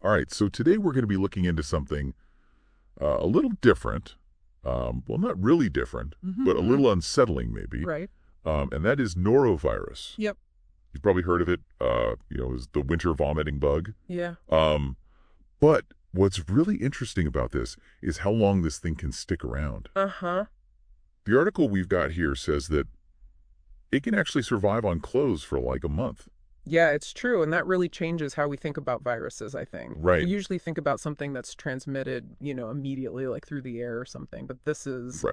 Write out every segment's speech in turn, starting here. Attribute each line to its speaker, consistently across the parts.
Speaker 1: All right, so today we're going to be looking into something a little different. Well, not really different, but a little unsettling maybe.
Speaker 2: Right.
Speaker 1: And that is norovirus.
Speaker 2: Yep.
Speaker 1: You've probably heard of it, is the winter vomiting bug.
Speaker 2: Yeah.
Speaker 1: But what's really interesting about this is how long this thing can stick around.
Speaker 2: Uh-huh.
Speaker 1: The article we've got here says that it can actually survive on clothes for like a month.
Speaker 2: Yeah, it's true. And that really changes how we think about viruses, I think.
Speaker 1: Right.
Speaker 2: We usually think about something that's transmitted, immediately, like through the air or something. But this is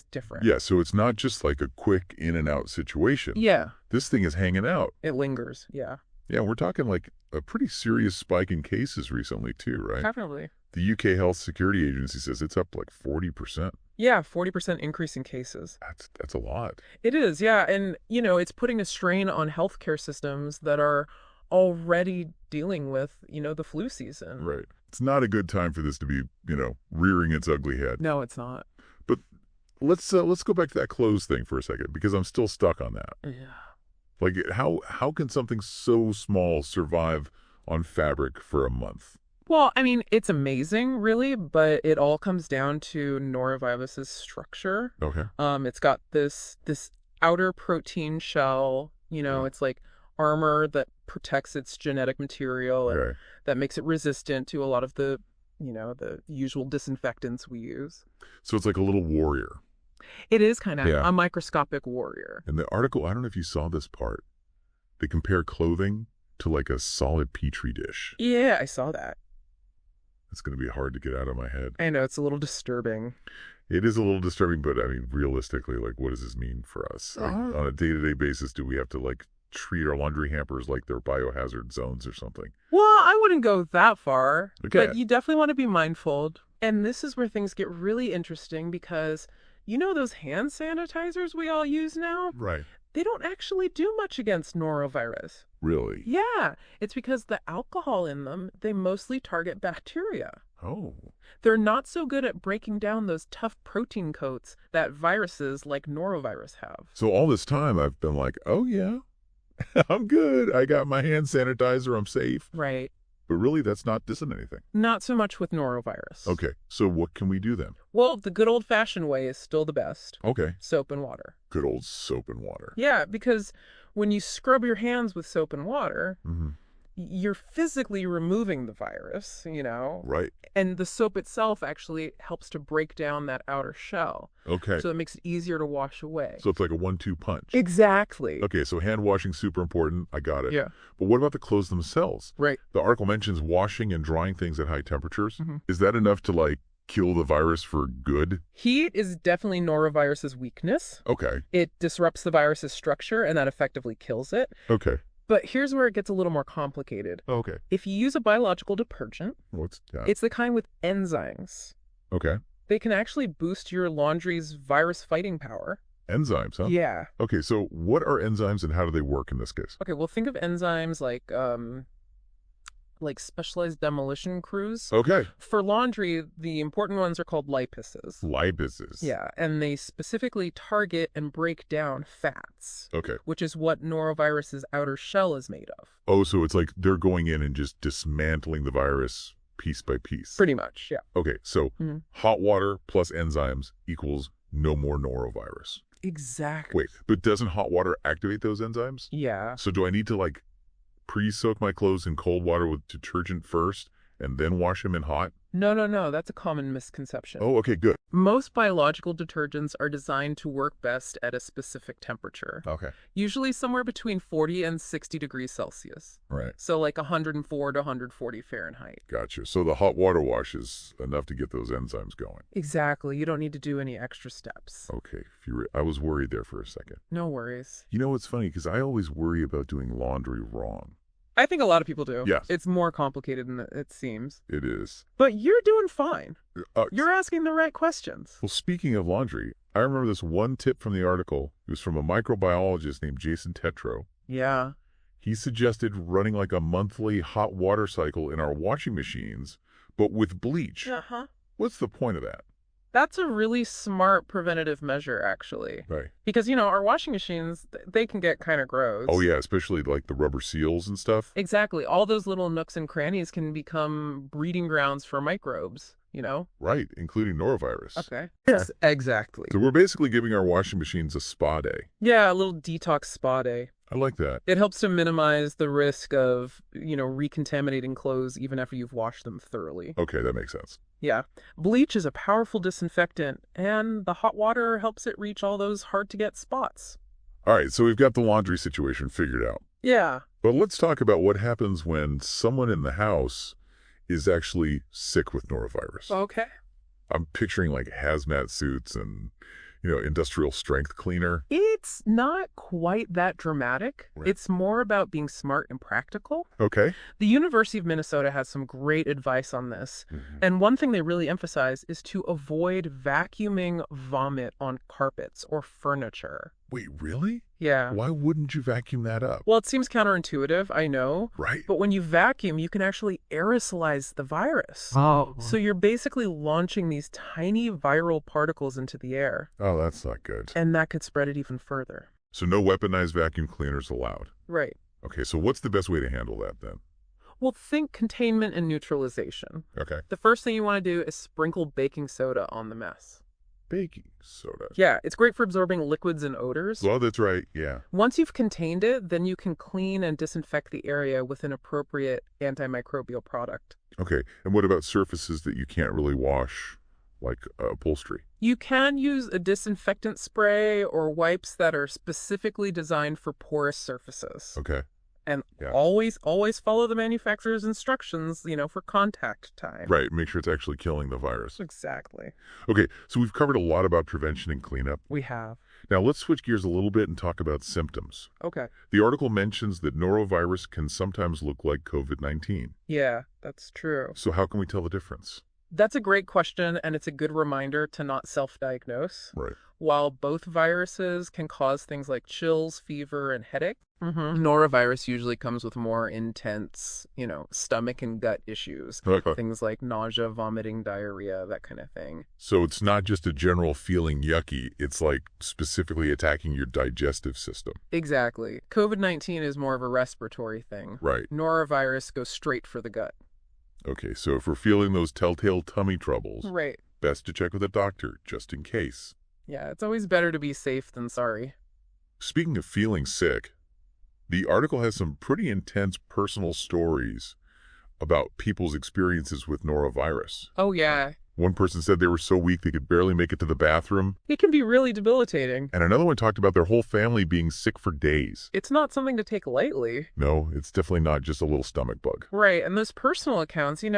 Speaker 2: different.
Speaker 1: Yeah, so it's not just like a quick in and out situation.
Speaker 2: Yeah.
Speaker 1: This thing is hanging out.
Speaker 2: It lingers. Yeah.
Speaker 1: Yeah, we're talking like a pretty serious spike in cases recently too, right?
Speaker 2: Definitely.
Speaker 1: The UK Health Security Agency says it's up like 40%.
Speaker 2: Yeah, 40% increase in cases.
Speaker 1: That's a lot.
Speaker 2: It is, yeah. And, it's putting a strain on healthcare systems that are already dealing with, the flu season.
Speaker 1: Right. It's not a good time for this to be, rearing its ugly head.
Speaker 2: No, it's not.
Speaker 1: But let's go back to that clothes thing for a second, because I'm still stuck on that.
Speaker 2: Yeah.
Speaker 1: Like, how can something so small survive on fabric for a month?
Speaker 2: Well, I mean, it's amazing, really, but it all comes down to norovirus's structure.
Speaker 1: Okay.
Speaker 2: It's got this outer protein shell, it's like armor that protects its genetic material and
Speaker 1: Okay.
Speaker 2: that makes it resistant to a lot of the usual disinfectants we use.
Speaker 1: So it's like a little warrior.
Speaker 2: It is kind of
Speaker 1: Yeah.
Speaker 2: a microscopic warrior.
Speaker 1: In the article, I don't know if you saw this part, they compare clothing to like a solid petri dish.
Speaker 2: Yeah, I saw that.
Speaker 1: It's going to be hard to get out of my head.
Speaker 2: I know, it's a little disturbing.
Speaker 1: It is a little disturbing, but I mean, realistically, like, what does this mean for us? Like, on a day-to-day basis, do we have to, like, treat our laundry hampers like they're biohazard zones or something?
Speaker 2: Well, I wouldn't go that far,
Speaker 1: Okay.
Speaker 2: but you definitely want to be mindful. And this is where things get really interesting because, those hand sanitizers we all use now?
Speaker 1: Right.
Speaker 2: They don't actually do much against norovirus.
Speaker 1: Really?
Speaker 2: Yeah, it's because the alcohol in them, they mostly target bacteria.
Speaker 1: Oh.
Speaker 2: They're not so good at breaking down those tough protein coats that viruses like norovirus have.
Speaker 1: So all this time, I've been like, oh, yeah, I'm good. I got my hand sanitizer. I'm safe.
Speaker 2: Right.
Speaker 1: But really, that's not dissing anything.
Speaker 2: Not so much with norovirus.
Speaker 1: Okay. So what can we do then?
Speaker 2: Well, the good old-fashioned way is still the best.
Speaker 1: Okay.
Speaker 2: Soap and water.
Speaker 1: Good old soap and water.
Speaker 2: Yeah, because when you scrub your hands with soap and water,
Speaker 1: Mm-hmm.
Speaker 2: you're physically removing the virus,
Speaker 1: Right.
Speaker 2: and the soap itself actually helps to break down that outer shell.
Speaker 1: Okay.
Speaker 2: So it makes it easier to wash away.
Speaker 1: So it's like a 1-2 punch.
Speaker 2: Exactly.
Speaker 1: Okay, so hand washing super important. I got it.
Speaker 2: Yeah.
Speaker 1: But what about the clothes themselves?
Speaker 2: Right.
Speaker 1: The article mentions washing and drying things at high temperatures.
Speaker 2: Mhm.
Speaker 1: Is that enough to like kill the virus for good?
Speaker 2: Heat is definitely norovirus's weakness.
Speaker 1: Okay.
Speaker 2: It disrupts the virus's structure, and that effectively kills it.
Speaker 1: Okay.
Speaker 2: But here's where it gets a little more complicated.
Speaker 1: Okay.
Speaker 2: If you use a biological detergent,
Speaker 1: What's that?
Speaker 2: it's the kind with enzymes.
Speaker 1: Okay.
Speaker 2: They can actually boost your laundry's virus-fighting power.
Speaker 1: Enzymes, huh?
Speaker 2: Yeah.
Speaker 1: Okay, so what are enzymes and how do they work in this case?
Speaker 2: Okay, well, think of enzymes like specialized demolition crews.
Speaker 1: Okay.
Speaker 2: For laundry, the important ones are called lipases.
Speaker 1: Lipases.
Speaker 2: Yeah, and they specifically target and break down fats,
Speaker 1: Okay.
Speaker 2: which is what norovirus's outer shell is made of.
Speaker 1: Oh, so it's like they're going in and just dismantling the virus piece by piece.
Speaker 2: Pretty much, yeah.
Speaker 1: Okay, so
Speaker 2: Mhm.
Speaker 1: hot water plus enzymes equals no more norovirus.
Speaker 2: Exactly.
Speaker 1: Wait, but doesn't hot water activate those enzymes?
Speaker 2: Yeah.
Speaker 1: So do I need to like pre-soak my clothes in cold water with detergent first and then wash them in hot?
Speaker 2: No, that's a common misconception.
Speaker 1: Oh, okay, good.
Speaker 2: Most biological detergents are designed to work best at a specific temperature,
Speaker 1: Okay.
Speaker 2: usually somewhere between 40 and 60 degrees Celsius.
Speaker 1: Right.
Speaker 2: So like 104 to 140 Fahrenheit.
Speaker 1: Gotcha. So the hot water wash is enough to get those enzymes going.
Speaker 2: Exactly. You don't need to do any extra steps.
Speaker 1: Okay. I was worried there for a second.
Speaker 2: No worries.
Speaker 1: You know, it's funny because I always worry about doing laundry wrong.
Speaker 2: I think a lot of people do.
Speaker 1: Yes.
Speaker 2: It's more complicated than it seems.
Speaker 1: It is.
Speaker 2: But you're doing fine.
Speaker 1: Uh,
Speaker 2: You're asking the right questions.
Speaker 1: Well, speaking of laundry, I remember this one tip from the article. It was from a microbiologist named Jason Tetro.
Speaker 2: Yeah.
Speaker 1: He suggested running like a monthly hot water cycle in our washing machines, but with bleach.
Speaker 2: Uh-huh.
Speaker 1: What's the point of that?
Speaker 2: That's a really smart preventative measure, actually.
Speaker 1: Right.
Speaker 2: Because, our washing machines, they can get kind of
Speaker 1: Oh,
Speaker 2: gross.
Speaker 1: yeah, especially like the rubber seals and stuff.
Speaker 2: Exactly. All those little nooks and crannies can become breeding grounds for microbes.
Speaker 1: Right, including norovirus.
Speaker 2: Okay. Yes, exactly.
Speaker 1: So we're basically giving our washing machines a spa day.
Speaker 2: Yeah, a little detox spa day.
Speaker 1: I like that.
Speaker 2: It helps to minimize the risk of, recontaminating clothes even after you've washed them thoroughly.
Speaker 1: Okay, that makes sense.
Speaker 2: Yeah. Bleach is a powerful disinfectant, and the hot water helps it reach all those hard-to-get spots.
Speaker 1: All right, so we've got the laundry situation figured out.
Speaker 2: Yeah.
Speaker 1: But let's talk about what happens when someone in the house is actually sick with norovirus.
Speaker 2: Okay.
Speaker 1: I'm picturing like hazmat suits and, industrial strength cleaner.
Speaker 2: It's not quite that dramatic.
Speaker 1: Right.
Speaker 2: It's more about being smart and practical.
Speaker 1: Okay.
Speaker 2: The University of Minnesota has some great advice on this.
Speaker 1: Mm-hmm.
Speaker 2: And one thing they really emphasize is to avoid vacuuming vomit on carpets or furniture.
Speaker 1: Wait, really?
Speaker 2: Yeah.
Speaker 1: Why wouldn't you vacuum that up?
Speaker 2: Well, it seems counterintuitive, I know.
Speaker 1: Right.
Speaker 2: But when you vacuum, you can actually aerosolize the virus.
Speaker 3: Oh.
Speaker 2: So you're basically launching these tiny viral particles into the air.
Speaker 1: Oh, that's not good.
Speaker 2: And that could spread it even further.
Speaker 1: So no weaponized vacuum cleaners allowed.
Speaker 2: Right.
Speaker 1: Okay, so what's the best way to handle that then?
Speaker 2: Well, think containment and neutralization.
Speaker 1: Okay.
Speaker 2: The first thing you want to do is sprinkle baking soda on the mess.
Speaker 1: Baking soda.
Speaker 2: Yeah, it's great for absorbing liquids and odors.
Speaker 1: Well, that's right, yeah.
Speaker 2: Once you've contained it, then you can clean and disinfect the area with an appropriate antimicrobial product.
Speaker 1: Okay, and what about surfaces that you can't really wash, like upholstery?
Speaker 2: You can use a disinfectant spray or wipes that are specifically designed for porous surfaces.
Speaker 1: Okay.
Speaker 2: And
Speaker 1: Yeah.
Speaker 2: always follow the manufacturer's instructions, for contact time.
Speaker 1: Right, make sure it's actually killing the virus.
Speaker 2: Exactly.
Speaker 1: Okay, so we've covered a lot about prevention and cleanup.
Speaker 2: We have.
Speaker 1: Now let's switch gears a little bit and talk about symptoms.
Speaker 2: Okay.
Speaker 1: The article mentions that norovirus can sometimes look like COVID-19.
Speaker 2: Yeah, that's true.
Speaker 1: So how can we tell the difference?
Speaker 2: That's a great question, and it's a good reminder to not self-diagnose.
Speaker 1: Right.
Speaker 2: While both viruses can cause things like chills, fever, and headache, norovirus usually comes with more intense, stomach and gut issues.
Speaker 1: Okay.
Speaker 2: Things like nausea, vomiting, diarrhea, that kind of thing.
Speaker 1: So it's not just a general feeling yucky, it's like specifically attacking your digestive system.
Speaker 2: Exactly. COVID-19 is more of a respiratory thing.
Speaker 1: Right.
Speaker 2: Norovirus goes straight for the gut.
Speaker 1: Okay, so if we're feeling those telltale tummy troubles,
Speaker 2: Right.
Speaker 1: best to check with a doctor, just in case.
Speaker 2: Yeah, it's always better to be safe than sorry.
Speaker 1: Speaking of feeling sick, the article has some pretty intense personal stories about people's experiences with norovirus.
Speaker 2: Oh, yeah.
Speaker 1: One person said they were so weak they could barely make it to the bathroom,
Speaker 2: It can be really debilitating.
Speaker 1: and another one talked about their whole family being sick for days.
Speaker 2: It's not something to take lightly.
Speaker 1: No, it's definitely not just a little stomach bug.
Speaker 2: Right, and those personal accounts, they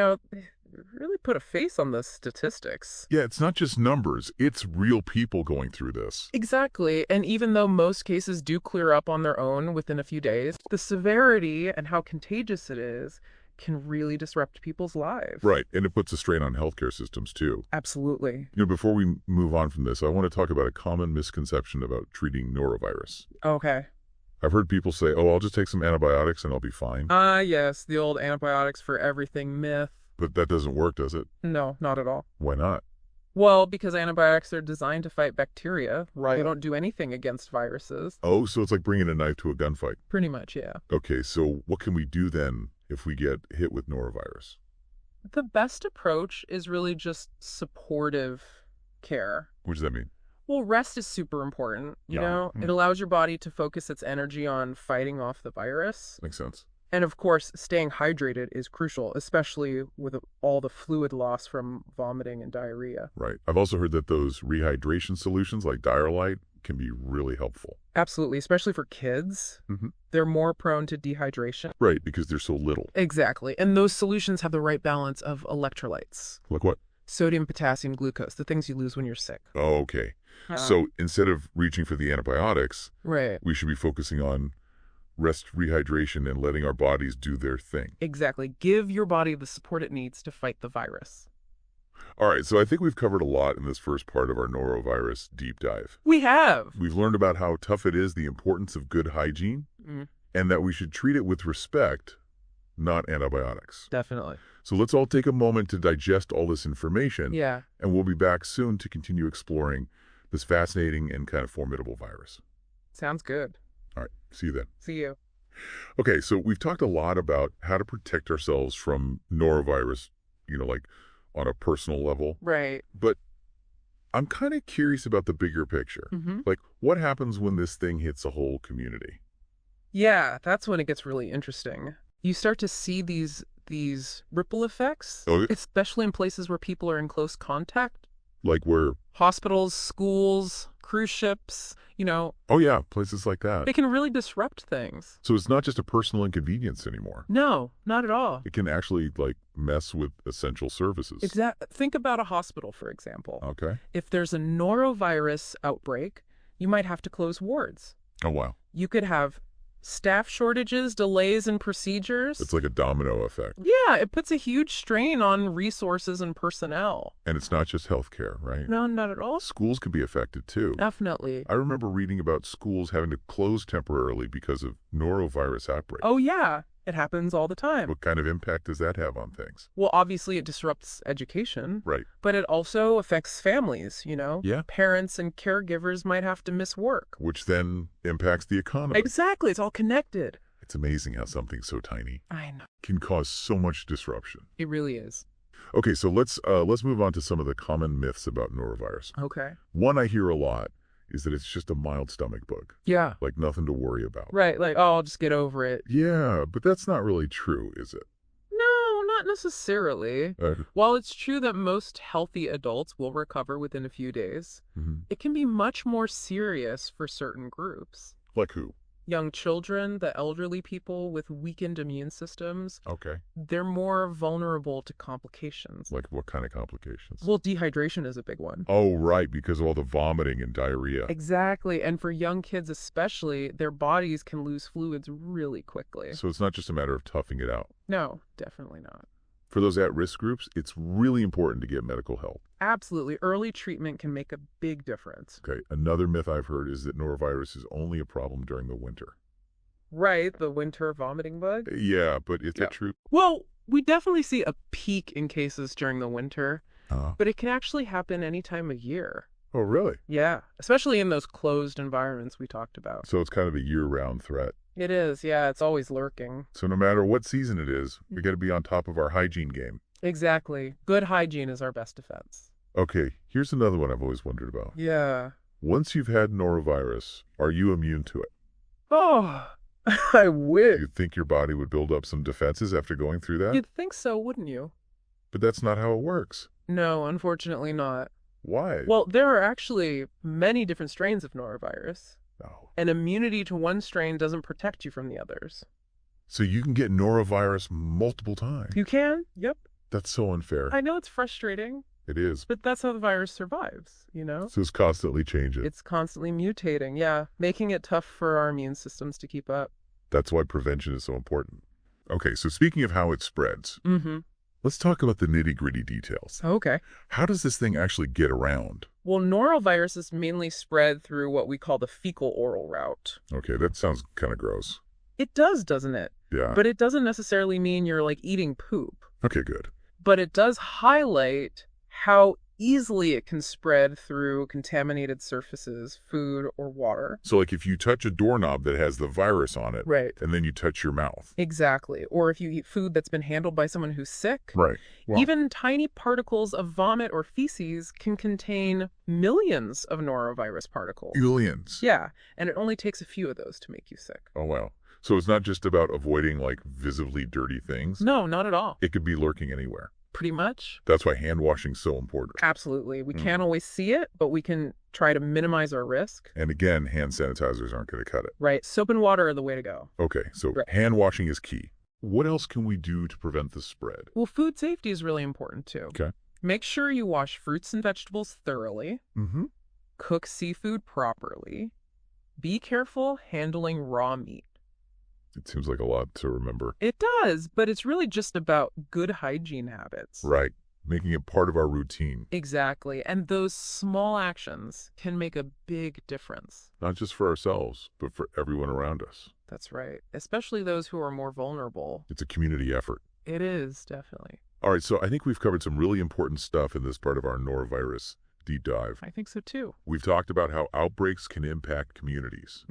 Speaker 2: really put a face on the statistics.
Speaker 1: Yeah, it's not just numbers, it's real people going through this.
Speaker 2: Exactly, and even though most cases do clear up on their own within a few days, the severity and how contagious it is can really disrupt people's lives.
Speaker 1: Right, and it puts a strain on healthcare systems too.
Speaker 2: Absolutely.
Speaker 1: Before we move on from this, I want to talk about a common misconception about treating norovirus.
Speaker 2: Okay.
Speaker 1: I've heard people say, oh, I'll just take some antibiotics and I'll be fine.
Speaker 2: Yes, the old antibiotics for everything myth.
Speaker 1: But that doesn't work, does it?
Speaker 2: No, not at all.
Speaker 1: Why not?
Speaker 2: Well, because antibiotics are designed to fight bacteria.
Speaker 3: Right.
Speaker 2: They don't do anything against viruses.
Speaker 1: Oh, so it's like bringing a knife to a gunfight.
Speaker 2: Pretty much, yeah.
Speaker 1: Okay, so what can we do then if we get hit with norovirus?
Speaker 2: The best approach is really just supportive care.
Speaker 1: What does that mean?
Speaker 2: Well, rest is super important.
Speaker 1: Yeah.
Speaker 2: It allows your body to focus its energy on fighting off the virus.
Speaker 1: Makes sense.
Speaker 2: And of course, staying hydrated is crucial, especially with all the fluid loss from vomiting and diarrhea.
Speaker 1: Right. I've also heard that those rehydration solutions like Diarrhea can be really helpful.
Speaker 2: Absolutely, especially for kids.
Speaker 1: Mhm.
Speaker 2: They're more prone to dehydration.
Speaker 1: Right, because they're so little.
Speaker 2: Exactly. And those solutions have the right balance of electrolytes.
Speaker 1: Like what?
Speaker 2: Sodium, potassium, glucose, the things you lose when you're sick.
Speaker 1: Oh, okay. So instead of reaching for the antibiotics,
Speaker 2: Right.
Speaker 1: we should be focusing on rest, rehydration, and letting our bodies do their thing.
Speaker 2: Exactly. Give your body the support it needs to fight the virus.
Speaker 1: All right, so I think we've covered a lot in this first part of our norovirus deep dive.
Speaker 2: We have.
Speaker 1: We've learned about how tough it is, the importance of good hygiene,
Speaker 2: Mm.
Speaker 1: and that we should treat it with respect, not antibiotics.
Speaker 2: Definitely.
Speaker 1: So let's all take a moment to digest all this information.
Speaker 2: Yeah.
Speaker 1: And we'll be back soon to continue exploring this fascinating and kind of formidable virus.
Speaker 2: Sounds good.
Speaker 1: All right. See you then.
Speaker 2: See you.
Speaker 1: Okay, so we've talked a lot about how to protect ourselves from norovirus, like on a personal level.
Speaker 2: Right.
Speaker 1: But I'm kind of curious about the bigger picture. Like, what happens when this thing hits a whole community?
Speaker 2: Yeah, that's when it gets really interesting. You start to see these ripple effects, especially in places where people are in close contact.
Speaker 1: Like where?
Speaker 2: Hospitals, schools, cruise ships,
Speaker 1: Oh, yeah, places like that.
Speaker 2: They can really disrupt things.
Speaker 1: So it's not just a personal inconvenience anymore.
Speaker 2: No, not at all.
Speaker 1: It can actually, mess with essential services.
Speaker 2: Think about a hospital, for example.
Speaker 1: Okay.
Speaker 2: If there's a norovirus outbreak, you might have to close wards.
Speaker 1: Oh, wow.
Speaker 2: You could have staff shortages, delays in procedures.
Speaker 1: It's like a domino effect.
Speaker 2: Yeah, it puts a huge strain on resources and personnel.
Speaker 1: And it's not just healthcare, right?
Speaker 2: No, not at all.
Speaker 1: Schools could be affected, too.
Speaker 2: Definitely.
Speaker 1: I remember reading about schools having to close temporarily because of norovirus outbreaks.
Speaker 2: Oh, yeah. It happens all the time.
Speaker 1: What kind of impact does that have on things?
Speaker 2: Well, obviously it disrupts education.
Speaker 1: Right.
Speaker 2: But it also affects families,
Speaker 1: Yeah.
Speaker 2: Parents and caregivers might have to miss work.
Speaker 1: Which then impacts the economy.
Speaker 2: Exactly. It's all connected.
Speaker 1: It's amazing how something so tiny
Speaker 2: I know.
Speaker 1: can cause so much disruption.
Speaker 2: It really is.
Speaker 1: Okay, so let's move on to some of the common myths about norovirus.
Speaker 2: Okay.
Speaker 1: One I hear a lot is that it's just a mild stomach bug.
Speaker 2: Yeah.
Speaker 1: Like nothing to worry about.
Speaker 2: Right. Like, oh, I'll just get over it.
Speaker 1: Yeah, but that's not really true, is it?
Speaker 2: No, not necessarily. While it's true that most healthy adults will recover within a few days, it can be much more serious for certain groups.
Speaker 1: Like who?
Speaker 2: Young children, the elderly people with weakened immune systems.
Speaker 1: Okay.
Speaker 2: They're more vulnerable to complications.
Speaker 1: Like what kind of complications?
Speaker 2: Well, dehydration is a big one.
Speaker 1: Oh, right, because of all the vomiting and diarrhea.
Speaker 2: Exactly. And for young kids especially, their bodies can lose fluids really quickly.
Speaker 1: So it's not just a matter of toughing it out.
Speaker 2: No, definitely not.
Speaker 1: For those at-risk groups, it's really important to get medical help.
Speaker 2: Absolutely. Early treatment can make a big difference.
Speaker 1: Okay, another myth I've heard is that norovirus is only a problem during the winter.
Speaker 2: Right, the winter vomiting bug?
Speaker 1: Yeah, but is that true?
Speaker 2: Well, we definitely see a peak in cases during the winter, but it can actually happen any time of year.
Speaker 1: Oh, really?
Speaker 2: Yeah, especially in those closed environments we talked about.
Speaker 1: So it's kind of a year-round threat.
Speaker 2: It is, yeah, it's always lurking.
Speaker 1: So no matter what season it is, we got to be on top of our hygiene game.
Speaker 2: Exactly. Good hygiene is our best defense.
Speaker 1: Okay, here's another one I've always wondered about.
Speaker 2: Yeah.
Speaker 1: Once you've had norovirus, are you immune to it?
Speaker 2: Oh, I wish.
Speaker 1: You'd think your body would build up some defenses after going through that?
Speaker 2: You'd think so, wouldn't you?
Speaker 1: But that's not how it works.
Speaker 2: No, unfortunately not.
Speaker 1: Why?
Speaker 2: Well, there are actually many different strains of norovirus.
Speaker 1: Oh.
Speaker 2: And immunity to one strain doesn't protect you from the others.
Speaker 1: So you can get norovirus multiple times?
Speaker 2: You can? Yep.
Speaker 1: That's so unfair.
Speaker 2: I know it's frustrating.
Speaker 1: It is.
Speaker 2: But that's how the virus survives,
Speaker 1: So it's constantly changing.
Speaker 2: It's constantly mutating, yeah, making it tough for our immune systems to keep up.
Speaker 1: That's why prevention is so important. Okay, so speaking of how it spreads, let's talk about the nitty-gritty details.
Speaker 2: Okay.
Speaker 1: How does this thing actually get around?
Speaker 2: Well, norovirus is mainly spread through what we call the fecal-oral route.
Speaker 1: Okay, that sounds kind of gross.
Speaker 2: It does, doesn't it?
Speaker 1: Yeah.
Speaker 2: But it doesn't necessarily mean you're, eating poop.
Speaker 1: Okay, good.
Speaker 2: But it does highlight how easily it can spread through contaminated surfaces, food, or water.
Speaker 1: So, if you touch a doorknob that has the virus on it,
Speaker 2: right,
Speaker 1: and then you touch your mouth.
Speaker 2: Exactly. Or if you eat food that's been handled by someone who's sick.
Speaker 1: Right. Wow.
Speaker 2: Even tiny particles of vomit or feces can contain millions of norovirus particles.
Speaker 1: Millions?
Speaker 2: Yeah, and it only takes a few of those to make you sick.
Speaker 1: Oh, wow. So it's not just about avoiding, visibly dirty things?
Speaker 2: No, not at all.
Speaker 1: It could be lurking anywhere.
Speaker 2: Pretty much.
Speaker 1: That's why hand washing is so important.
Speaker 2: Absolutely. We can't always see it, but we can try to minimize our risk.
Speaker 1: And again, hand sanitizers aren't going to cut it.
Speaker 2: Right. Soap and water are the way to go.
Speaker 1: Okay, so hand washing is key. What else can we do to prevent the spread?
Speaker 2: Well, food safety is really important too.
Speaker 1: Okay.
Speaker 2: Make sure you wash fruits and vegetables thoroughly. Cook seafood properly. Be careful handling raw meat.
Speaker 1: It seems like a lot to remember.
Speaker 2: It does, but it's really just about good hygiene habits.
Speaker 1: Right. Making it part of our routine.
Speaker 2: Exactly. And those small actions can make a big difference.
Speaker 1: Not just for ourselves, but for everyone around us.
Speaker 2: That's right. Especially those who are more vulnerable.
Speaker 1: It's a community effort.
Speaker 2: It is, definitely.
Speaker 1: All right, so I think we've covered some really important stuff in this part of our norovirus deep dive.
Speaker 2: I think so, too.
Speaker 1: We've talked about how outbreaks can impact communities.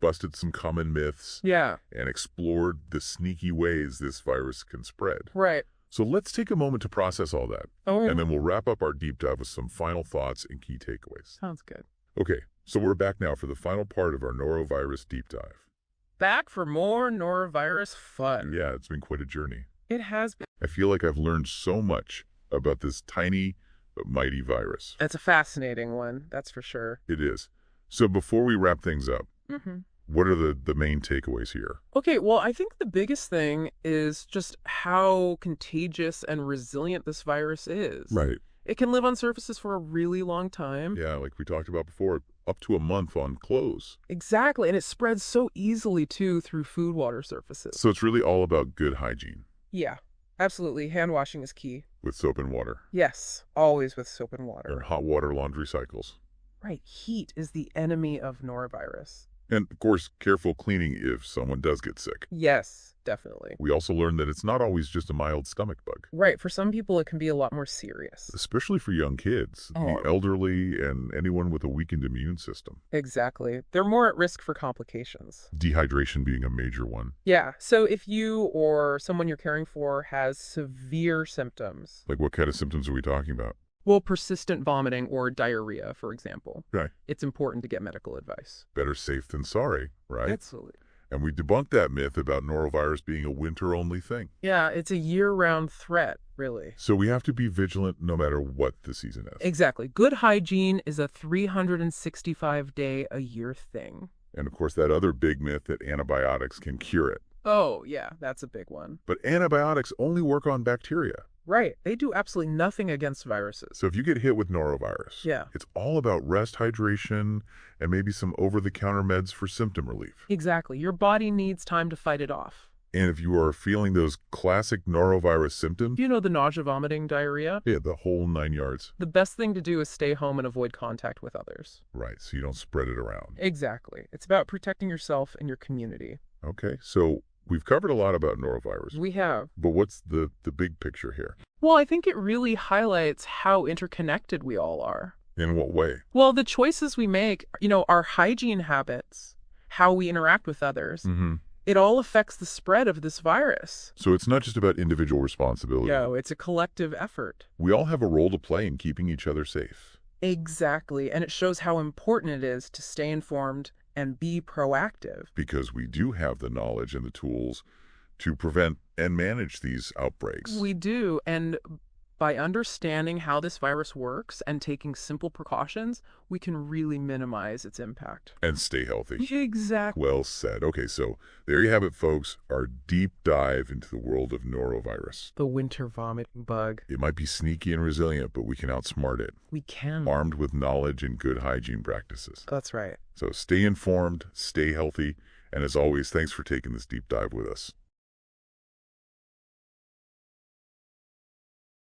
Speaker 1: Busted some common myths.
Speaker 2: Yeah.
Speaker 1: And explored the sneaky ways this virus can spread.
Speaker 2: Right.
Speaker 1: So let's take a moment to process all that. And then we'll wrap up our deep dive with some final thoughts and key takeaways.
Speaker 2: Sounds good.
Speaker 1: Okay, so we're back now for the final part of our norovirus deep dive.
Speaker 2: Back for more norovirus fun.
Speaker 1: Yeah, it's been quite a journey.
Speaker 2: It has been.
Speaker 1: I feel like I've learned so much about this tiny but mighty virus.
Speaker 2: It's a fascinating one, that's for sure.
Speaker 1: It is. So before we wrap things up, what are the main takeaways here?
Speaker 2: Okay, well, I think the biggest thing is just how contagious and resilient this virus is.
Speaker 1: Right.
Speaker 2: It can live on surfaces for a really long time.
Speaker 1: Yeah, like we talked about before, up to a month on clothes.
Speaker 2: Exactly, and it spreads so easily, too, through food water surfaces.
Speaker 1: So it's really all about good hygiene.
Speaker 2: Yeah, absolutely. Hand washing is key.
Speaker 1: With soap and water.
Speaker 2: Yes, always with soap and water.
Speaker 1: And hot water laundry cycles.
Speaker 2: Right, heat is the enemy of norovirus.
Speaker 1: And, of course, careful cleaning if someone does get sick.
Speaker 2: Yes, definitely.
Speaker 1: We also learned that it's not always just a mild stomach bug.
Speaker 2: Right, for some people it can be a lot more serious.
Speaker 1: Especially for young kids, the elderly, and anyone with a weakened immune system.
Speaker 2: Exactly. They're more at risk for complications.
Speaker 1: Dehydration being a major one.
Speaker 2: Yeah, so if you or someone you're caring for has severe symptoms.
Speaker 1: Like what kind of symptoms are we talking about?
Speaker 2: Well, persistent vomiting or diarrhea, for example.
Speaker 1: Right.
Speaker 2: It's important to get medical advice.
Speaker 1: Better safe than sorry, right?
Speaker 2: Absolutely.
Speaker 1: And we debunked that myth about norovirus being a winter-only thing.
Speaker 2: Yeah, it's a year-round threat, really.
Speaker 1: So we have to be vigilant no matter what the season is.
Speaker 2: Exactly. Good hygiene is a 365-day-a-year thing.
Speaker 1: And, of course, that other big myth that antibiotics can cure it.
Speaker 2: Oh, yeah, that's a big one.
Speaker 1: But antibiotics only work on bacteria.
Speaker 2: Right. They do absolutely nothing against viruses.
Speaker 1: So if you get hit with norovirus, it's all about rest, hydration, and maybe some over-the-counter meds for symptom relief.
Speaker 2: Exactly. Your body needs time to fight it off.
Speaker 1: And if you are feeling those classic norovirus symptoms...
Speaker 2: You know, the nausea, vomiting, diarrhea?
Speaker 1: Yeah, the whole 9 yards.
Speaker 2: The best thing to do is stay home and avoid contact with others.
Speaker 1: Right, so you don't spread it around.
Speaker 2: Exactly. It's about protecting yourself and your community.
Speaker 1: Okay, so we've covered a lot about norovirus.
Speaker 2: We have.
Speaker 1: But what's the big picture here?
Speaker 2: Well, I think it really highlights how interconnected we all are.
Speaker 1: In what way?
Speaker 2: Well, the choices we make, our hygiene habits, how we interact with others, it all affects the spread of this virus.
Speaker 1: So it's not just about individual responsibility.
Speaker 2: No, it's a collective effort.
Speaker 1: We all have a role to play in keeping each other safe.
Speaker 2: Exactly, and it shows how important it is to stay informed and be proactive.
Speaker 1: Because we do have the knowledge and the tools to prevent and manage these outbreaks.
Speaker 2: We do, and by understanding how this virus works and taking simple precautions, we can really minimize its impact.
Speaker 1: And stay healthy.
Speaker 2: Exactly.
Speaker 1: Well said. Okay, so there you have it, folks. Our deep dive into the world of norovirus.
Speaker 2: The winter vomiting bug.
Speaker 1: It might be sneaky and resilient, but we can outsmart it.
Speaker 2: We can.
Speaker 1: Armed with knowledge and good hygiene practices.
Speaker 2: That's right.
Speaker 1: So stay informed, stay healthy, and as always, thanks for taking this deep dive with us.